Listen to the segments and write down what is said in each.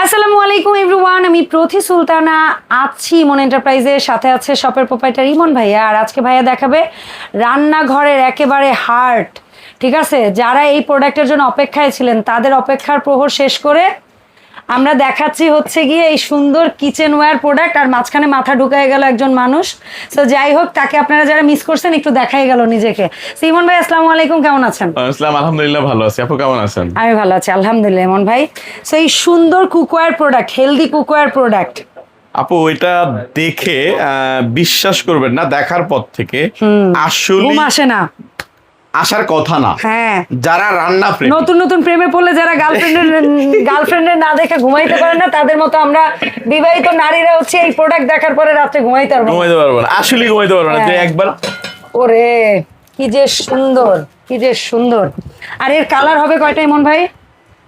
আসসালামু আলাইকুম এভরিওয়ান, আমি প্রথি সুলতানা আছি ইমন এন্টারপ্রাইজের সাথে আছে শপের প্রোপাইটার ইমন ভাইয়া। আর আজকে ভাইয়া দেখাবে রান্নাঘরের একেবারে হার্ট। ঠিক আছে, যারা এই প্রোডাক্টের জন্য অপেক্ষায় ছিলেন তাদের অপেক্ষার প্রহর শেষ করে আমরা দেখাচ্ছি হচ্ছে গিয়ে এই সুন্দর কিচেনওয়্যার প্রোডাক্ট। আর মাঝখানে মাথা ঢুকায় গেল একজন মানুষ। তো যাই হোক, তাকে আপনারা যারা মিস করছেন একটু দেখাই গেল নিজেকে। ইমন ভাই আসসালামু আলাইকুম, কেমন আছেন? আসসালাম, আলহামদুলিল্লাহ ভালো আছি। আপু কেমন আছেন? আমি ভালো আছি আলহামদুলিল্লাহ। ইমন ভাই, তো এই সুন্দর cookware product, healthy cookware product, আপু এটা দেখে বিশ্বাস করবেন না, দেখার পর থেকে আসলে ঘুম আসে না, আসার কথা না। হ্যাঁ, যারা রান্না প্রেমী, নতুন নতুন প্রেমে পড়লে যারা গার্লফ্রেন্ডের না দেখে ঘুমাইতে পারে না, তাদের মতো আমরা বিবাহিত নারীরা হচ্ছে এই প্রোডাক্ট দেখার পরে রাতে ঘুমাইতে পারবো না, আসলে ঘুমাইতে পারবো না। যে একবার ওরে কি যে সুন্দর, কি যে সুন্দর। আর এর কালার হবে কয়টা ইমন ভাই?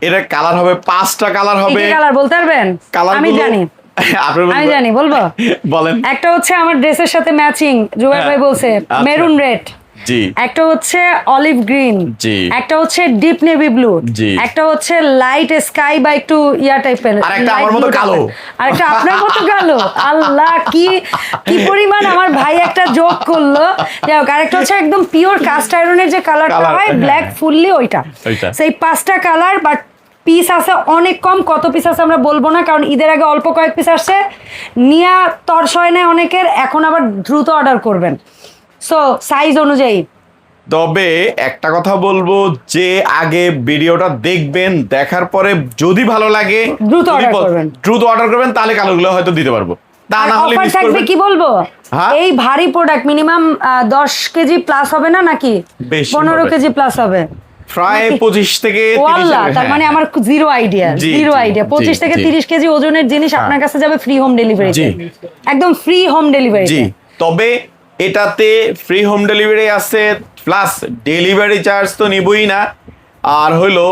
এর কালার হবে 5টা কালার হবে। কি কালার বলতে পারবেন? আমি জানি, আমি জানি, বলবো? বলেন। একটা হচ্ছে আমার ড্রেসের সাথে ম্যাচিং, জুবাইর ভাই বলছে মেরুন রেড, জি। একটা হচ্ছে অলিভ গ্রিন, জি। একটা হচ্ছে ডিপ নেভি ব্লু, জি। একটা হচ্ছে লাইট স্কাই বা একটু ইয়া টাইপের, আর একটা আমার মতো কালো, আর একটা আপনার মতো কালো। আল্লাহ, কি কি পরিমাণ আমার ভাই একটা যোগ করলো। যাই হোক, আরেকটা হচ্ছে একদম পিওর কাস্ট আয়রনের যে কালারটা হয় ব্ল্যাক ফুললি, ওইটা। সেই 5টা কালার, বাট পিস আছে অনেক কম। কত পিস আছে আমরা বলবো না, কারণ ঈদের আগে অল্প কয়েক পিস আসছে, নিয়া তরস হয় না অনেকের। এখন আবার দ্রুত অর্ডার করবেন, সো সাইজ অনুযায়ী। তবে একটা কথা বলবো, যে আগে ভিডিওটা দেখবেন, দেখার পরে যদি ভালো লাগে দ্রুত অর্ডার করবেন, তাহলে কালোগুলো হয়তো দিতে পারবো। তা না হলে অফার থাকবে, কি বলবো, এই ভারী প্রোডাক্ট মিনিমাম 10 কেজি প্লাস হবে না, নাকি 15 কেজি প্লাস হবে? প্রায় 25 থেকে 30। তার মানে আমার জিরো আইডিয়া। 25 থেকে 30 কেজি ওজনের জিনিস আপনার কাছে যাবে ফ্রি হোম ডেলিভারি, একদম ফ্রি হোম ডেলিভারি। জি, তবে এটাতে ফ্রি হোম ডেলিভারি আছে, প্লাস ডেলিভারি চার্জ তো নিবই না। আর হলো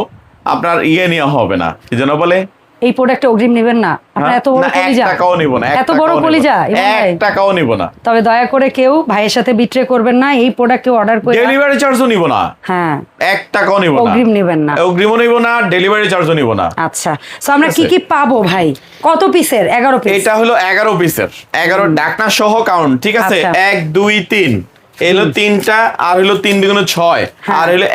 আপনার নেওয়া হবে না, কি যেন বলে, এই প্রোডাক্টে অগ্রিম নেবেন না। আপনার এত বড় কলিজা, 1 টাকাও নিব না, এত বড় কলিজা 1 টাকাও নিব না। তবে দয়া করে কেউ ভাইয়ের সাথে বিট্রে করবেন না। এই প্রোডাক্ট কেউ অর্ডার করে ডেলিভারি চার্জও নিব না। হ্যাঁ, 1 টাকাও নিব না, অগ্রিম নেবেন না, অগ্রিমও নিব না, ডেলিভারি চার্জও নিব না। আচ্ছা, সো আমরা কি কি পাবো ভাই? কত পিসের? 11 পিস। এটা হলো 11 পিসের, 11 ঢাকনা সহ কাউন্ট। ঠিক আছে, 1 2 3 এলো 3টা, আর হলো 3 দুগুণে 6, আর হলো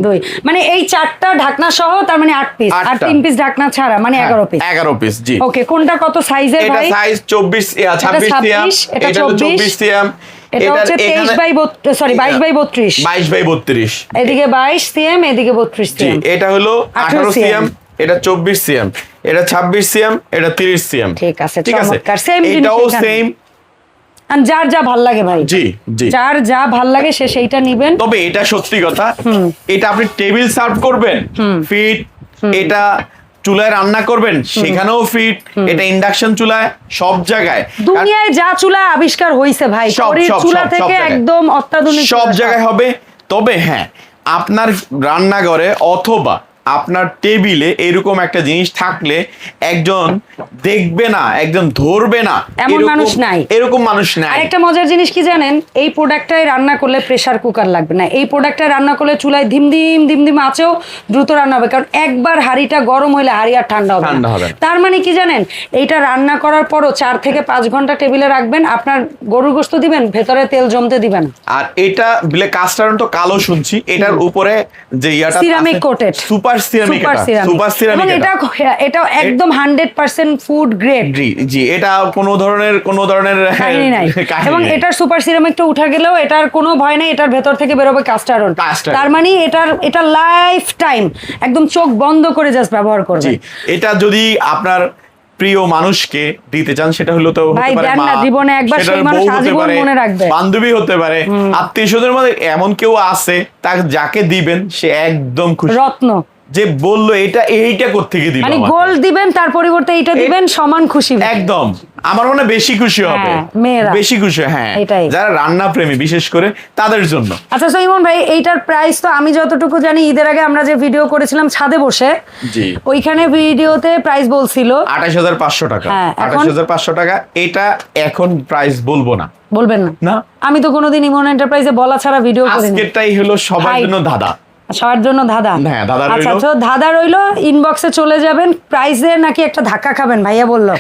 2, মানে এই 4টা ঢাকনা সহ, তার মানে 8 পিস, আর 3 পিস ঢাকনা ছাড়া, মানে 11 পিস। 11 পিস, জি। ওকে, কোনটা কত সাইজের ভাই? এটা সাইজ 26 26 সিএম, এটা 24 সিএম, এটা হচ্ছে 23 বাই 22 বাই 32, 22 বাই 32, এদিকে 22 সিএম, এদিকে 32 জি। সিএম। এটা হলো 18 সিএম, এটা 24 সিএম, এটা 26 সিএম, এটা 30 সিএম। ঠিক আছে, ঠিক আছে, চমৎকার। সেম জিনিস, এটাও সেম। আর যার যা ভাল লাগে ভাই, জি জি, যার যা ভাল লাগে সে সেইটা নিবেন। তবে এটা সত্যি কথা, এটা আপনি টেবিল সার্ভ করবেন ফিট, এটা চুলায় রান্না করবেন সেখানেও ফিট, এটা ইন্ডাকশন চুলায়, সব জায়গায় দুনিয়ায় যা চুলা আবিষ্কার হইছে ভাই, চুলা থেকে একদম অত্যাধুনিক সব জায়গায় হবে। তবে হ্যাঁ, আপনার রান্নাঘরে অথবা আপনার টেবিলে এরকম একটা জিনিস থাকলে একজন দেখবে না, একজন ধরবে না, এমন মানুষ নাই, এরকম মানুষ নাই। আরেকটা মজার জিনিস কি জানেন, এই প্রোডাক্টটায় রান্না করলে প্রেসার কুকার লাগবে না। এই প্রোডাক্টটায় রান্না করলে চুলায় ধিমধিম আঁচেও দ্রুত রান্না হবে, কারণ একবার হাঁড়িটা গরম হইলে হাঁড়ি আর ঠান্ডা হবে না। তার মানে কি জানেন, এইটা রান্না করার পরও 4 থেকে 5 ঘন্টা টেবিলে রাখবেন, আপনার গরুর গোশত দিবেন, ভেতরে তেল জমতে দিবেন। আর এটা বলে কাস্ট আয়রন তো কালো শুনছি, এটার উপরে যে ইয়াটা সিরামিক কোটেড, সুপার সিরামিক, এবং এটা একদম 100% ফুড গ্রেড। জি, এটা কোনো ধরনের কাহিনী নাই, এবং এটার সুপার সিরামিকটা উঠা গেলেও এটার কোনো ভয় নাই, এটার ভেতর থেকে বেরোবে কাস্ট আয়রন। তার মানে এটা লাইফ টাইম একদম চোখ বন্ধ করে জাস্ট ব্যবহার করবেন। এটা যদি আপনার প্রিয় মানুষকে দিতে চান, সেটা হলো তো ভাই দেন না, জীবনে একবার সেই মানুষ আজীবন মনে রাখবে। বান্ধবী হতে পারে, আত্মীয়স্বজনের মধ্যে এমন কেউ আছে, তাকে যাকে দিবেন সে একদম খুশি, রত্ন, যে বললো এইটা কোত্থেকে দিল, মানে গোল্ড দিবেন তার পরিবর্তে এইটা দিবেন, সমান খুশি একদম। আমার মনে বেশি খুশি হবে, বেশি খুশি, হ্যাঁ, যারা রান্না প্রেমী বিশেষ করে তাদের জন্য। আচ্ছা, সো ইমন ভাই, এইটার প্রাইস তো আমি যতটুকু জানি, ঈদের আগে আমরা যে ভিডিও করেছিলাম ছাদে বসে, জি, ওইখানে ভিডিওতে প্রাইস বলছিল 28500 টাকা। 28500 টাকা। এটা এখন প্রাইস বলবো না। বলবেন না? আমি তো কোনোদিন ইমন এন্টারপ্রাইজে বলা ছাড়া ভিডিও করিনি। আজকেরটাই হলো সবার জন্য ধাঁধা। সবার জন্য ধাঁধা। হ্যাঁ, ধাঁধা আচ্ছা, রইলো। তো ধাঁধা রইলো, ইনবক্সে চলে যাবেন। প্রাইজে নাকি একটা ধাক্কা খাবেন ভাইয়া বললো,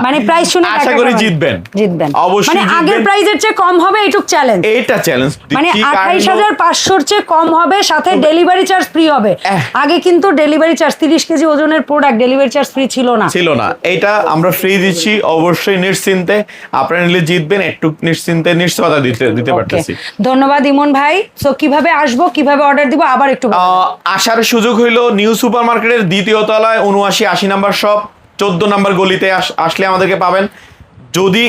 মানে প্রাইস শুনে আশা ধাক্কা করি খাবেন। জিতবেন। জিতবেন অবশ্যই মানে আগের জিতবেন। প্রাইজের চেয়ে কম হবে, এইটুক চ্যালেঞ্জ। এইটা চ্যালেঞ্জ, মানে 28,500-র চেয়ে কম হবে, সাথে ডেলিভারি চার্জ ফ্রি হবে। আগে কিন্তু ডেলিভারি চার্জ 30 কেজি ওজনের প্রোডাক্ট ডেলিভারি চার্জ ফ্রি ছিল না। এটা আমরা ফ্রি দিচ্ছি, অবশ্যই নিশ্চিন্তে আপনারা নিলে জিতবেন, একটু নিশ্চয়তা দিতে পারতেছি। ধন্যবাদ ইমন ভাই। সো কিভাবে আসবো, কিভাবে অর্ডার দিব, আবার একটু আসার সুযোগ হইলো নিউ সুপার মার্কেটের 2য় তলায় 79-80 নাম্বার শপ, 14 নাম্বার গলিতে আসলে আমাদেরকে পাবেন। যদি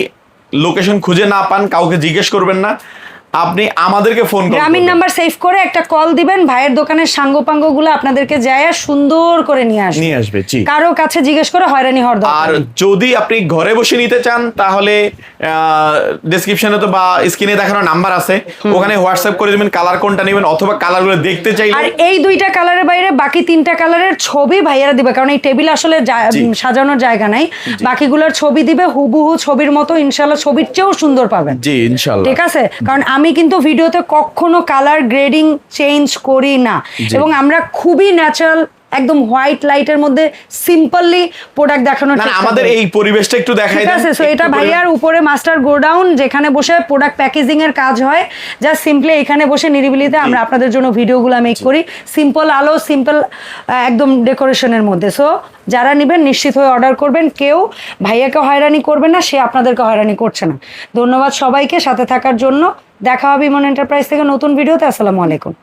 লোকেশন খুঁজে না পান, কাউকে জিজ্ঞেস করবেন না, আপনি আমাদেরকে ফোন করবেন, গ্রামীণ নাম্বার সেভ করে একটা কল দিবেন। ভাইয়ের দোকানের সাঙ্গপাঙ্গগুলো আপনাদেরকে যায় সুন্দর করে নিয়ে আসবে। জি, কারো কাছে জিজ্ঞেস করে হয়রানি হওয়ার দরকার আর নেই। যদি আপনি ঘরে বসে নিতে চান, তাহলে ডেসক্রিপশনে তো বা স্ক্রিনে দেখানো নাম্বার আছে, ওখানে হোয়াটসঅ্যাপ করে দিবেন কালার কোনটা নেবেন, অথবা কালারগুলো দেখতে চাইলে। আর এই 2টা কালারের বাইরে বাকি 3টা কালারের ছবি ভাইয়ারা দিবে, কারণ এই টেবিল আসলে সাজানোর জায়গা নাই। বাকিগুলোর ছবি দিবে, হুবহু ছবির মতো, ইনশাআল্লাহ ছবির চেয়েও সুন্দর পাবেন। জি, ইনশাআল্লাহ। ঠিক আছে, কারণ আমি কিন্তু ভিডিওতে কখনো কালার গ্রেডিং চেঞ্জ করি না, এবং আমরা খুবই ন্যাচারাল, একদম হোয়াইট লাইটের মধ্যে সিম্পলি প্রোডাক্ট দেখানোর চেষ্টা করি। আমাদের এই পরিবেশটা একটু দেখাই দেন। ঠিক আছে, সো এটা ভাইয়ার উপরে মাস্টার গোডাউন, যেখানে বসে প্রোডাক্ট প্যাকেজিং এর কাজ হয়। জাস্ট সিম্পলি এখানে বসে নিরিবিলিতে আমরা আপনাদের জন্য ভিডিওগুলো মেক করি, সিম্পল আলো, সিম্পল একদম ডেকোরেশনের মধ্যে। সো যারা নেবেন নিশ্চিত হয়ে অর্ডার করবেন, কেউ ভাইয়াকে হয়রানি করবেন না, সে আপনাদেরকে হয়রানি করছে না। ধন্যবাদ সবাইকে সাথে থাকার জন্য। দেখা হবে ইমন এন্টারপ্রাইজ থেকে নতুন ভিডিওতে। আসসালামু আলাইকুম।